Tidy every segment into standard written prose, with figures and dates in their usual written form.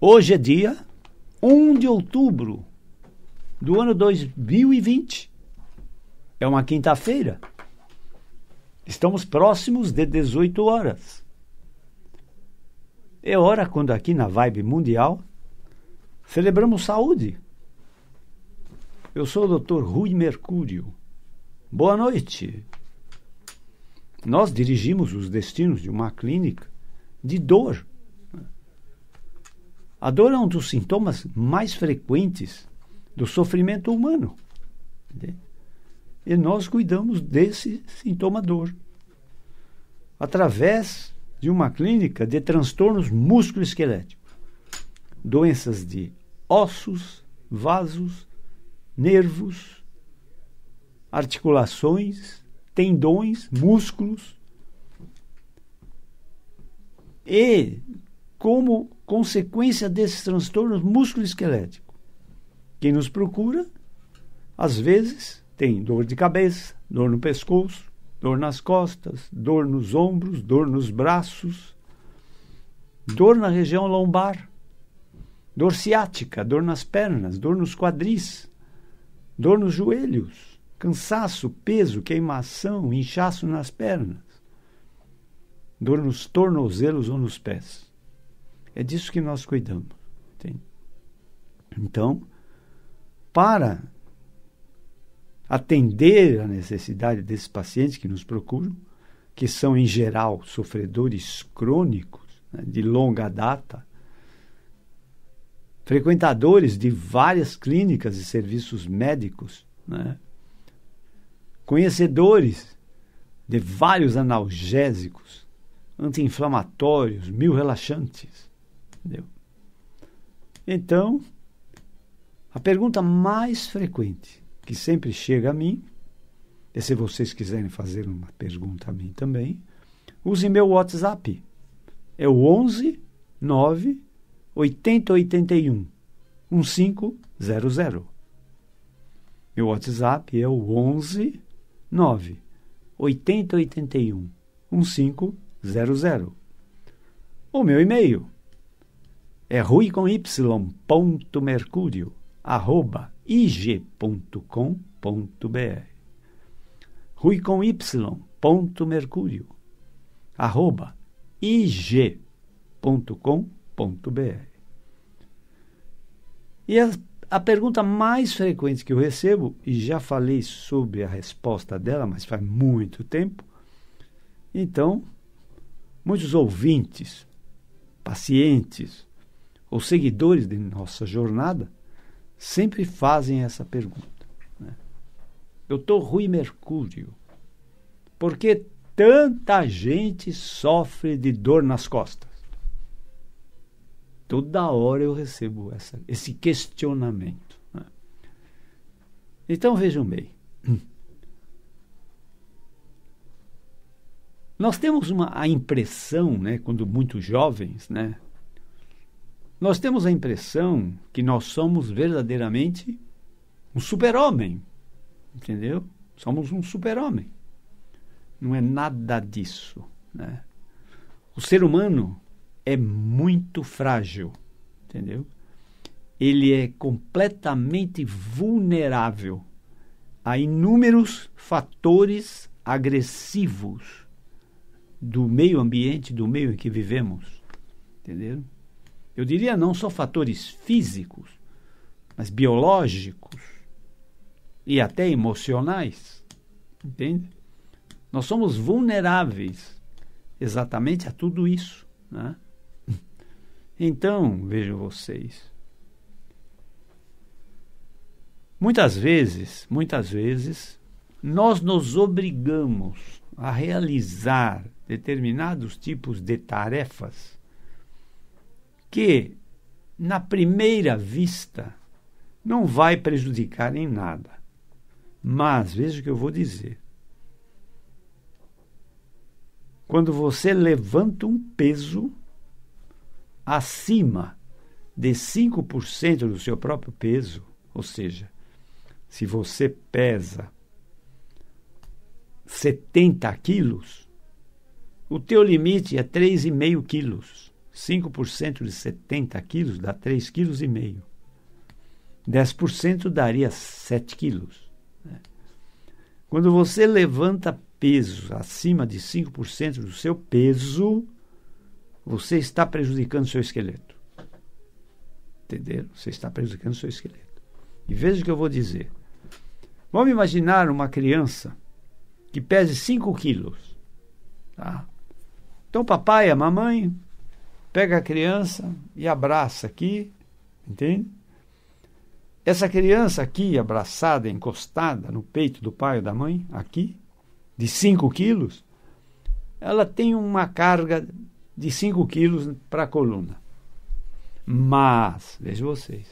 Hoje é dia 1 de outubro do ano 2020. É uma quinta-feira. Estamos próximos de 18 horas. É hora quando aqui na Vibe Mundial celebramos saúde. Eu sou o Dr. Rui Mercúrio. Boa noite. Nós dirigimos os destinos de uma clínica de dor. A dor é um dos sintomas mais frequentes do sofrimento humano. E nós cuidamos desse sintoma dor através de uma clínica de transtornos músculo-esqueléticos, doenças de ossos, vasos, nervos, articulações, tendões, músculos. E como consequência desses transtornos músculo-esqueléticos, quem nos procura, às vezes, tem dor de cabeça, dor no pescoço, dor nas costas, dor nos ombros, dor nos braços, dor na região lombar, dor ciática, dor nas pernas, dor nos quadris, dor nos joelhos, cansaço, peso, queimação, inchaço nas pernas, dor nos tornozelos ou nos pés. É disso que nós cuidamos. Entende? Então, para atender a necessidade desses pacientes que nos procuram, que são, em geral, sofredores crônicos, né, de longa data, frequentadores de várias clínicas e serviços médicos, né, conhecedores de vários analgésicos, anti-inflamatórios, relaxantes. Entendeu? Então, a pergunta mais frequente que sempre chega a mim, e se vocês quiserem fazer uma pergunta a mim também, use meu WhatsApp. É o 11 9 80 81 1500. Meu WhatsApp é o 11 9 80 81 1500. O meu e-mail é ruicomy.mercurio@ig.com.br. ruicomy.mercurio@ig.com.br. E a pergunta mais frequente que eu recebo, e já falei sobre a resposta dela, mas faz muito tempo, então, muitos ouvintes, pacientes ou seguidores de nossa jornada sempre fazem essa pergunta, né? Doutor Rui Mercúrio, por que tanta gente sofre de dor nas costas? Toda hora eu recebo esse questionamento, né? Então vejam bem, nós temos a impressão, né, quando muito jovens, né, nós temos a impressão que nós somos verdadeiramente um super-homem, entendeu? Somos um super-homem. Não é nada disso, né? O ser humano é muito frágil, entendeu? Ele é completamente vulnerável a inúmeros fatores agressivos do meio ambiente, do meio em que vivemos, entendeu? Eu diria não só fatores físicos, mas biológicos e até emocionais, entende? Nós somos vulneráveis exatamente a tudo isso, né? Então, vejam vocês, muitas vezes, nós nos obrigamos a realizar determinados tipos de tarefas que, na primeira vista, não vai prejudicar em nada. Mas, veja o que eu vou dizer. Quando você levanta um peso acima de 5% do seu próprio peso, ou seja, se você pesa 70 quilos, o teu limite é 3,5 quilos. 5% de 70 quilos dá 3,5 quilos. 10% daria 7 quilos. Né? Quando você levanta peso acima de 5% do seu peso, você está prejudicando o seu esqueleto. Entenderam? Você está prejudicando o seu esqueleto. E veja o que eu vou dizer. Vamos imaginar uma criança que pese 5 quilos. Tá? Então o papai e a mamãe pega a criança e abraça aqui, entende? Essa criança aqui, abraçada, encostada no peito do pai ou da mãe, aqui, de 5 quilos, ela tem uma carga de 5 quilos para a coluna. Mas, vejam vocês,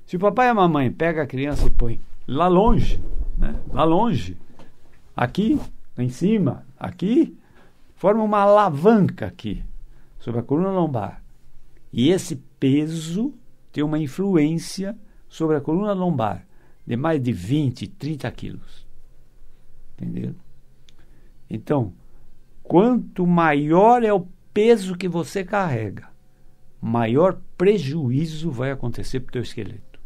se o papai e a mamãe pegam a criança e põem lá longe, né? Lá longe, aqui, lá em cima, aqui, forma uma alavanca aqui, sobre a coluna lombar. E esse peso tem uma influência sobre a coluna lombar de mais de 20, 30 quilos. Entenderam? Então, quanto maior é o peso que você carrega, maior prejuízo vai acontecer para o teu esqueleto.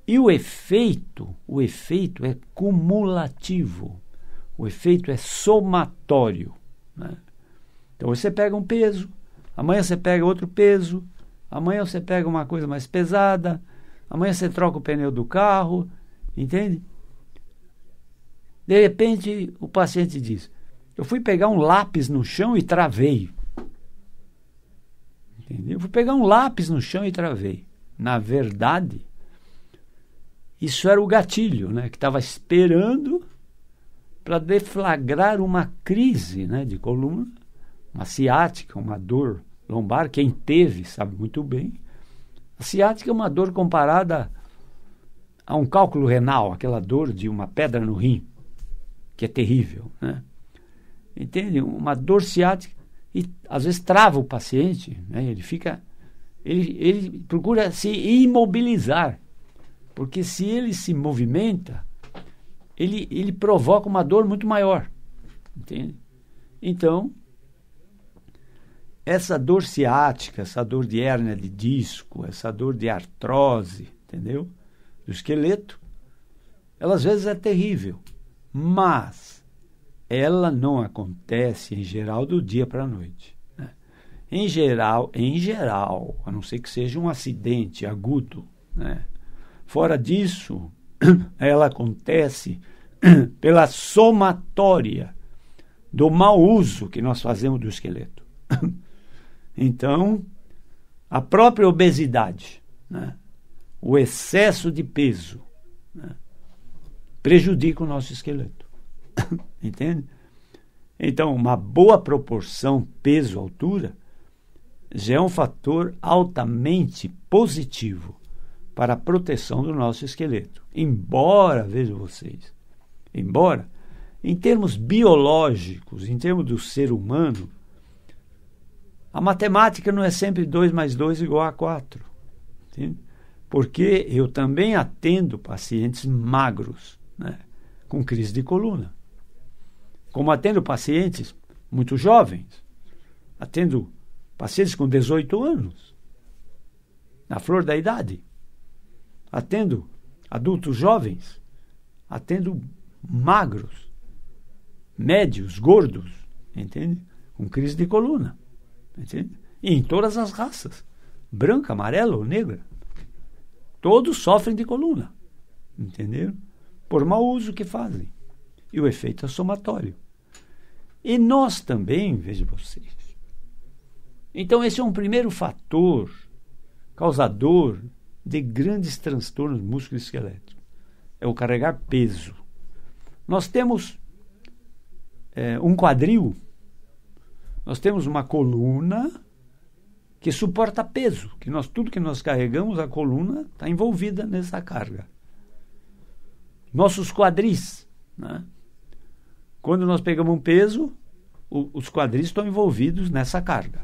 E o efeito é cumulativo. O efeito é somatório. Né? Então você pega um peso, amanhã você pega outro peso, amanhã você pega uma coisa mais pesada, amanhã você troca o pneu do carro, entende? De repente o paciente diz: eu fui pegar um lápis no chão e travei. Entendeu? Eu fui pegar um lápis no chão e travei. Na verdade, isso era o gatilho, né, que estava esperando para deflagrar uma crise, né, de coluna, uma ciática, uma dor lombar. Quem teve sabe muito bem. A ciática é uma dor comparada a um cálculo renal, aquela dor de uma pedra no rim, que é terrível, né? Entende? Uma dor ciática, e às vezes trava o paciente, né? Ele procura se imobilizar, porque se ele se movimenta, ele provoca uma dor muito maior, entende? Então, essa dor ciática, essa dor de hérnia de disco, essa dor de artrose, entendeu? Do esqueleto, ela às vezes é terrível, mas ela não acontece, em geral, do dia para a noite. Né? Em geral, a não ser que seja um acidente agudo, né? Fora disso, ela acontece pela somatória do mau uso que nós fazemos do esqueleto. Então, a própria obesidade, né? O excesso de peso, né, prejudica o nosso esqueleto. Entende? Então, uma boa proporção peso-altura já é um fator altamente positivo para a proteção do nosso esqueleto. Embora, vejam vocês, em termos biológicos, em termos do ser humano, a matemática não é sempre 2 mais 2 igual a 4. Entende? Porque eu também atendo pacientes magros, né, com crise de coluna. Como atendo pacientes muito jovens. Atendo pacientes com 18 anos, na flor da idade. Atendo adultos jovens. Atendo magros, médios, gordos, entende? Com crise de coluna. Entende? E em todas as raças. Branca, amarela ou negra. Todos sofrem de coluna, entenderam? Por mau uso que fazem. E o efeito é somatório. E nós também, vejam vocês. Então esse é um primeiro fator causador de grandes transtornos musculoesqueléticos. É o carregar peso. Nós temos um quadril, nós temos uma coluna que suporta peso, que tudo que nós carregamos, a coluna está envolvida nessa carga. Nossos quadris, né? Quando nós pegamos um peso, os quadris estão envolvidos nessa carga.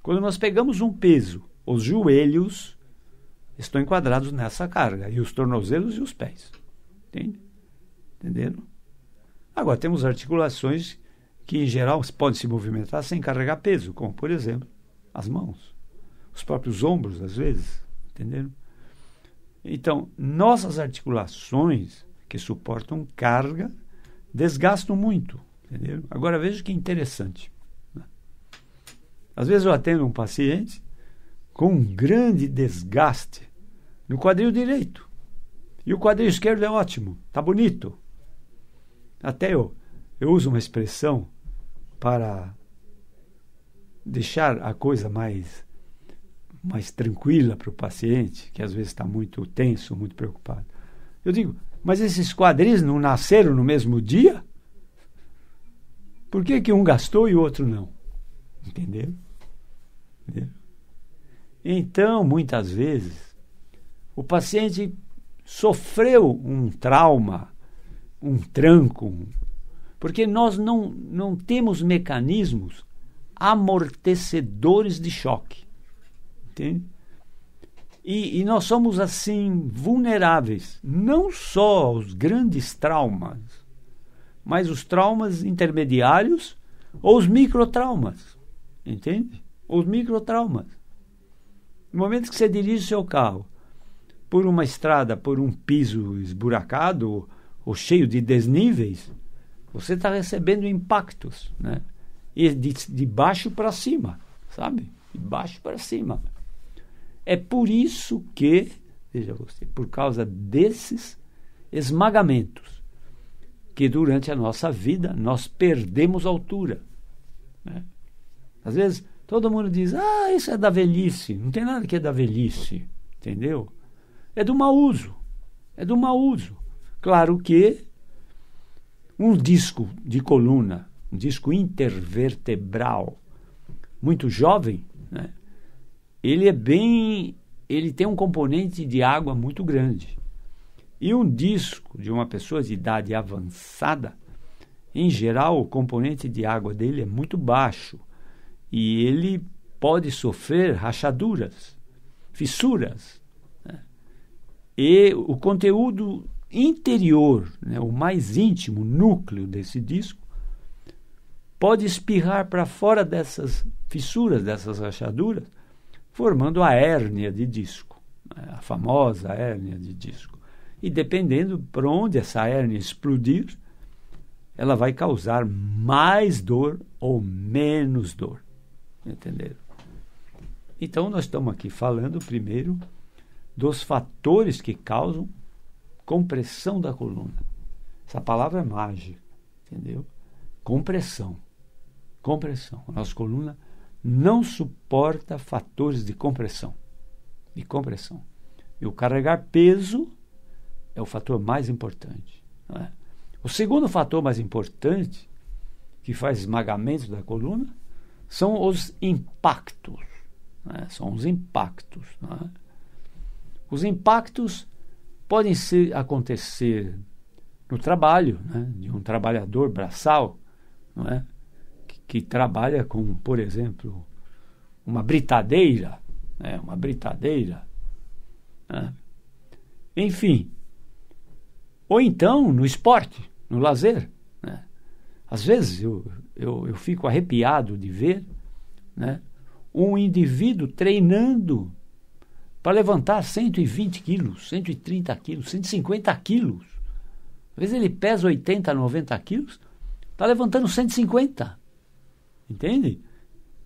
Quando nós pegamos um peso, os joelhos estão enquadrados nessa carga, e os tornozelos e os pés. Entende? Entenderam? Agora, temos articulações que, em geral, podem se movimentar sem carregar peso, como, por exemplo, as mãos, os próprios ombros, às vezes, entenderam? Então, nossas articulações que suportam carga desgastam muito, entendeu? Agora, veja que interessante, né? Às vezes eu atendo um paciente com um grande desgaste no quadril direito. E o quadril esquerdo é ótimo, está bonito. Até eu uso uma expressão para deixar a coisa mais tranquila para o paciente, que às vezes está muito tenso, muito preocupado. Eu digo, mas esses quadris não nasceram no mesmo dia? Por que um gastou e o outro não? Entendeu? Então, muitas vezes, o paciente sofreu um trauma, um tranco, porque nós não temos mecanismos amortecedores de choque. Entende? E nós somos, assim, vulneráveis, não só aos grandes traumas, mas os traumas intermediários ou os microtraumas. Entende? Os microtraumas. No momento que você dirige o seu carro por uma estrada, por um piso esburacado ou cheio de desníveis, você está recebendo impactos, né? E de baixo para cima, sabe? De baixo para cima. É por isso que, veja você, por causa desses esmagamentos, que durante a nossa vida nós perdemos altura, né? Às vezes todo mundo diz, isso é da velhice. Não tem nada que é da velhice, entendeu? É do mau uso. É do mau uso. Claro que um disco de coluna, um disco intervertebral muito jovem, né? Ele tem um componente de água muito grande. E um disco de uma pessoa de idade avançada, em geral, o componente de água dele é muito baixo. E ele pode sofrer rachaduras, fissuras, né? E o conteúdo interior, né, o mais íntimo, núcleo desse disco, pode espirrar para fora dessas fissuras, dessas rachaduras, formando a hérnia de disco, né, a famosa hérnia de disco. E dependendo por onde essa hérnia explodir, ela vai causar mais dor ou menos dor. Entenderam? Então, nós estamos aqui falando primeiro dos fatores que causam compressão da coluna. Essa palavra é mágica, entendeu? Compressão. Compressão. A nossa coluna não suporta fatores de compressão. De compressão. E o carregar peso é o fator mais importante, não é? O segundo fator mais importante, que faz esmagamento da coluna, são os impactos, né? São os impactos, não é? Os impactos podem acontecer no trabalho, né? De um trabalhador braçal, não é? Que trabalha com, por exemplo, uma britadeira, né? Uma britadeira, né? Enfim, ou então no esporte, no lazer, né? Às vezes eu fico arrepiado de ver, né, um indivíduo treinando para levantar 120 quilos, 130 quilos, 150 quilos. Às vezes ele pesa 80, 90 quilos, está levantando 150. Entende?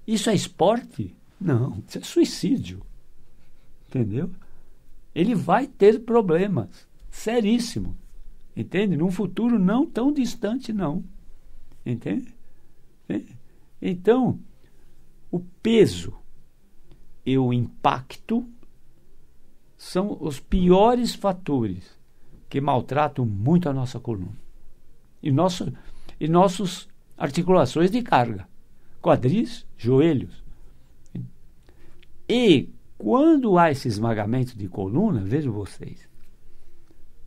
Isso é esporte? Não, isso é suicídio. Entendeu? Ele vai ter problemas seríssimos. Entende? Num futuro não tão distante, não. Entende? Então, o peso e o impacto são os piores fatores que maltratam muito a nossa coluna. E nossas articulações de carga. Quadris, joelhos. E quando há esse esmagamento de coluna, vejam vocês,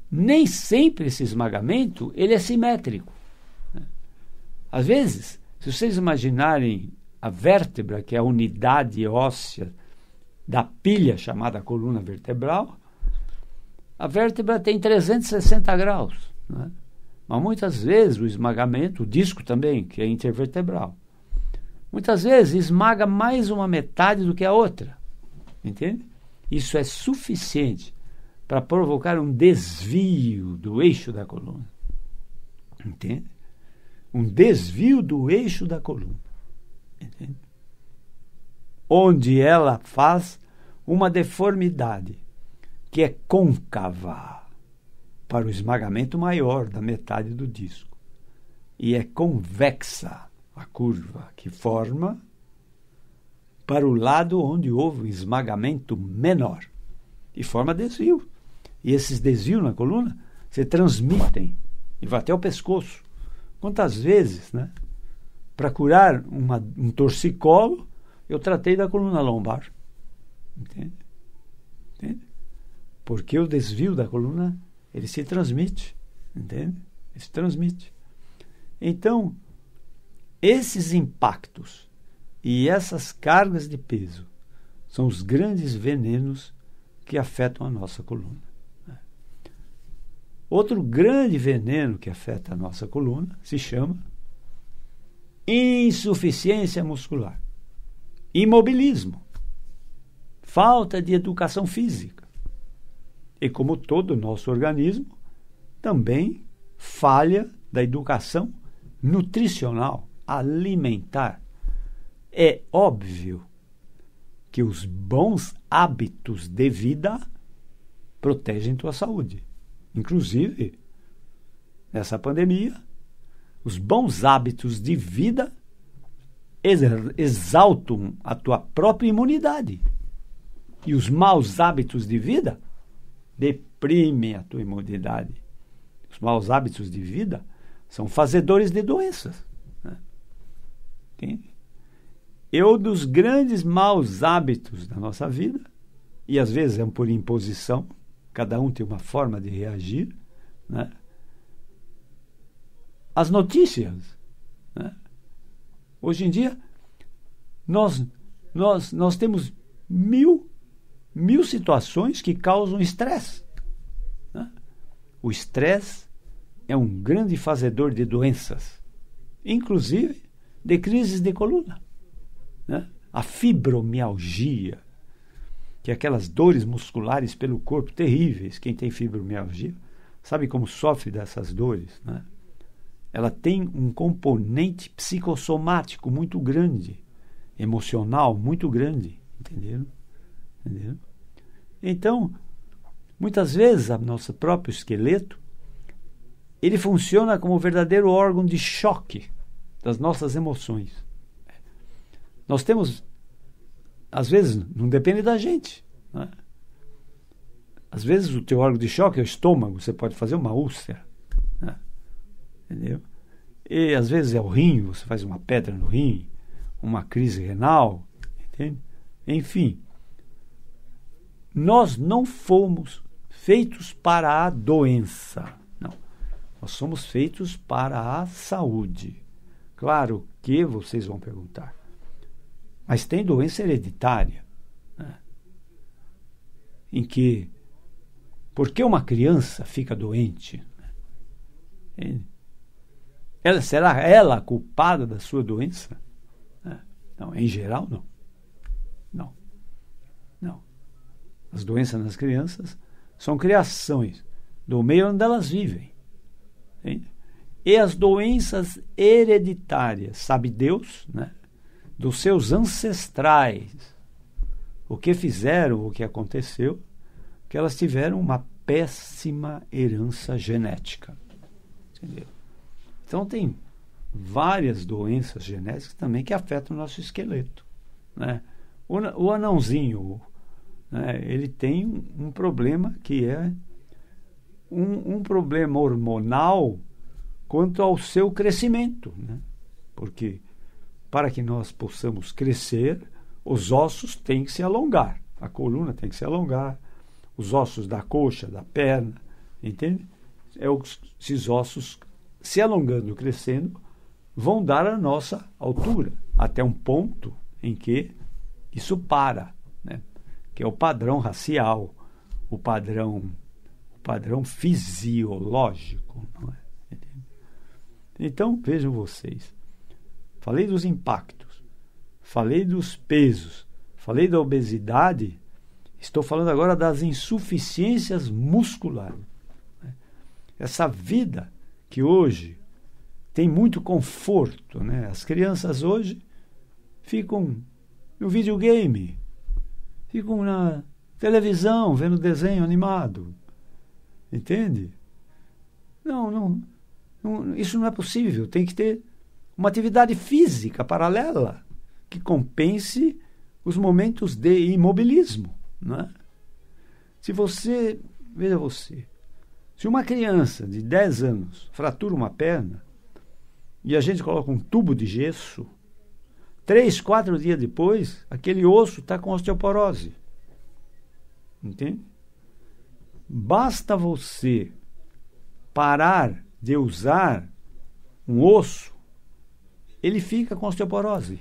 nem sempre esse esmagamento ele é simétrico. Às vezes, se vocês imaginarem a vértebra, que é a unidade óssea da pilha chamada coluna vertebral, a vértebra tem 360 graus, né? Mas muitas vezes o esmagamento, o disco também, que é intervertebral, muitas vezes esmaga mais uma metade do que a outra. Entende? Isso é suficiente para provocar um desvio do eixo da coluna. Entende? Um desvio do eixo da coluna. Entende? Onde ela faz uma deformidade que é côncava para o esmagamento maior da metade do disco. E é convexa a curva que forma para o lado onde houve um esmagamento menor. E forma desvio. E esses desvios na coluna se transmitem e vai até o pescoço. Quantas vezes, né? Para curar um torcicolo, eu tratei da coluna lombar. Entende? Entende? Porque o desvio da coluna, ele se transmite. Entende? Ele se transmite. Então, esses impactos e essas cargas de peso são os grandes venenos que afetam a nossa coluna. Outro grande veneno que afeta a nossa coluna se chama insuficiência muscular, imobilismo, falta de educação física. E como todo o nosso organismo, também falha da educação nutricional, alimentar. É óbvio que os bons hábitos de vida protegem tua saúde. Inclusive, nessa pandemia, os bons hábitos de vida exaltam a tua própria imunidade. E os maus hábitos de vida deprimem a tua imunidade. Os maus hábitos de vida são fazedores de doenças. Né? Entende? E um dos grandes maus hábitos da nossa vida, e às vezes é por imposição, cada um tem uma forma de reagir, né? As notícias. Né? Hoje em dia, nós temos mil situações que causam estresse. Né? O estresse é um grande fazedor de doenças, inclusive de crises de coluna. Né? A fibromialgia, que é aquelas dores musculares pelo corpo terríveis. Quem tem fibromialgia sabe como sofre dessas dores. Né? Ela tem um componente psicossomático muito grande, emocional muito grande. Entenderam? Entenderam? Então, muitas vezes, o nosso próprio esqueleto, ele funciona como um verdadeiro órgão de choque das nossas emoções. Nós temos, às vezes, não depende da gente. Né? Às vezes o teu órgão de choque é o estômago, você pode fazer uma úlcera. Né? Entendeu? E às vezes é o rim, você faz uma pedra no rim, uma crise renal. Entende? Enfim, nós não fomos feitos para a doença. Não. Nós somos feitos para a saúde. Claro que vocês vão perguntar, mas tem doença hereditária, né? Em que, por que uma criança fica doente? Será ela a culpada da sua doença? Não, em geral, não. Não. Não. As doenças nas crianças são criações do meio onde elas vivem. Entende? E as doenças hereditárias, sabe Deus, né? Dos seus ancestrais, o que fizeram, o que aconteceu, que elas tiveram uma péssima herança genética. Entendeu? Então tem várias doenças genéticas também que afetam o nosso esqueleto. Né? O anãozinho, né, ele tem um problema que é um problema hormonal quanto ao seu crescimento. Né? Porque para que nós possamos crescer, os ossos têm que se alongar. A coluna tem que se alongar, os ossos da coxa, da perna, entende? Esses ossos se alongando, crescendo, vão dar a nossa altura, até um ponto em que isso para, né? Que é o padrão racial, o padrão fisiológico. Não é? Entende? Então, vejam vocês, falei dos impactos, falei dos pesos, falei da obesidade, estou falando agora das insuficiências musculares. Essa vida que hoje tem muito conforto, né? As crianças hoje ficam no videogame, ficam na televisão, vendo desenho animado. Entende? Não, isso não é possível. Tem que ter uma atividade física paralela que compense os momentos de imobilismo, né? Veja você, se uma criança de 10 anos fratura uma perna e a gente coloca um tubo de gesso, 3, 4 dias depois, aquele osso está com osteoporose. Entende? Basta você parar de usar um osso, ele fica com osteoporose,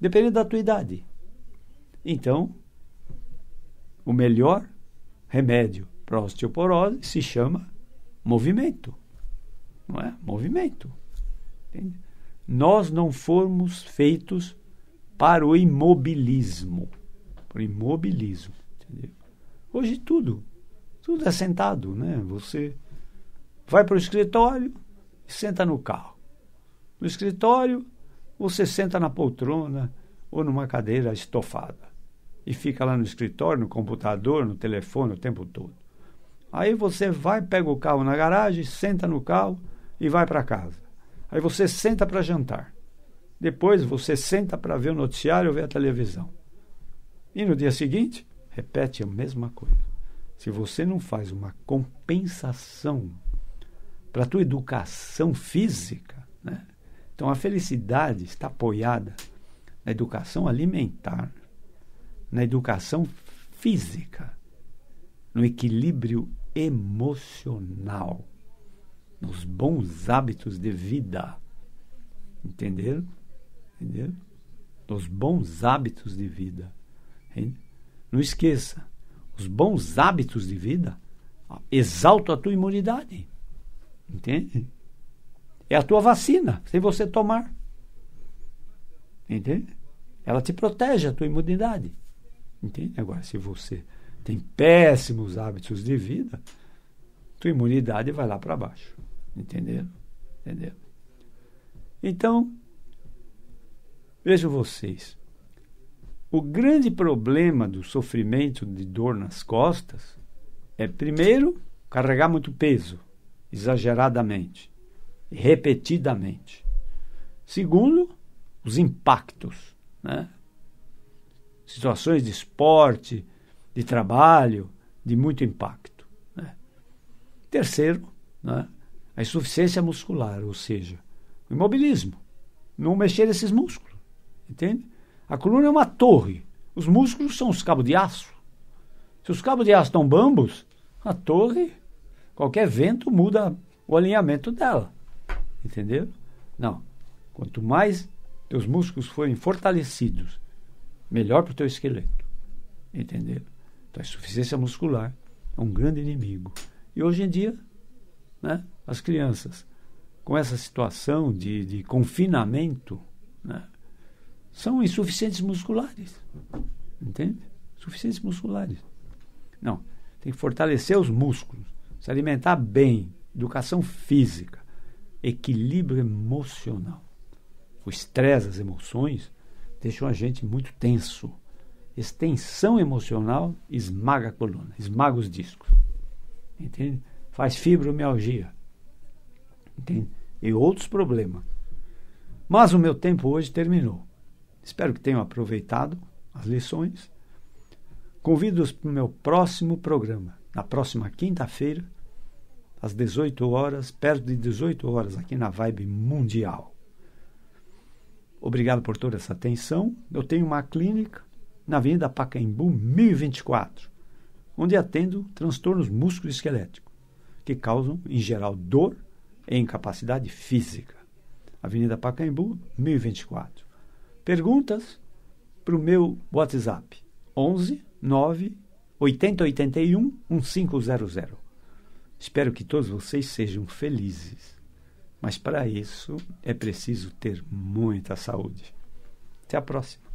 dependendo da tua idade. Então, o melhor remédio para a osteoporose se chama movimento. Não é? Movimento. Entende? Nós não fomos feitos para o imobilismo. Para o imobilismo. Entendeu? Hoje tudo é sentado, né? Você vai para o escritório e senta no carro. No escritório, você senta na poltrona ou numa cadeira estofada. E fica lá no escritório, no computador, no telefone o tempo todo. Aí você vai, pega o carro na garagem, senta no carro e vai para casa. Aí você senta para jantar. Depois você senta para ver o noticiário ou ver a televisão. E no dia seguinte, repete a mesma coisa. Se você não faz uma compensação para a tua educação física, né? Então a felicidade está apoiada na educação alimentar, na educação física, no equilíbrio emocional, nos bons hábitos de vida. Entenderam? Entenderam? Nos bons hábitos de vida. Não esqueça, os bons hábitos de vida exaltam a tua imunidade. Entende? É a tua vacina, sem você tomar. Entende? Ela te protege a tua imunidade. Entende? Agora, se você tem péssimos hábitos de vida, tua imunidade vai lá para baixo. Entenderam? Entenderam? Então, vejam vocês. O grande problema do sofrimento de dor nas costas é, primeiro, carregar muito peso, exageradamente, repetidamente. Segundo, os impactos, né? Situações de esporte, de trabalho, de muito impacto, né? Terceiro, né? A insuficiência muscular, ou seja, o imobilismo, não mexer esses músculos, entende? A coluna é uma torre, os músculos são os cabos de aço. Se os cabos de aço estão bambos, a torre, qualquer vento muda o alinhamento dela, entendeu? Não, quanto mais teus músculos forem fortalecidos, melhor para o teu esqueleto, entendeu? Então a insuficiência muscular é um grande inimigo. E hoje em dia, né, as crianças com essa situação de confinamento, né, são insuficientes musculares, entende? Insuficientes musculares. Não, tem que fortalecer os músculos, se alimentar bem, educação física, equilíbrio emocional. O estresse, as emoções, deixam a gente muito tenso. Essa tensão emocional esmaga a coluna, esmaga os discos, entende? Faz fibromialgia, entende? E outros problemas. Mas o meu tempo hoje terminou. Espero que tenham aproveitado as lições. Convido-os para o meu próximo programa, na próxima quinta-feira, às 18 horas, perto de 18 horas, aqui na Vibe Mundial. Obrigado por toda essa atenção. Eu tenho uma clínica na Avenida Pacaembu, 1024, onde atendo transtornos musculoesqueléticos, que causam, em geral, dor e incapacidade física. Avenida Pacaembu, 1024. Perguntas para o meu WhatsApp, 11 9 8081 1500. Espero que todos vocês sejam felizes, mas para isso é preciso ter muita saúde. Até a próxima.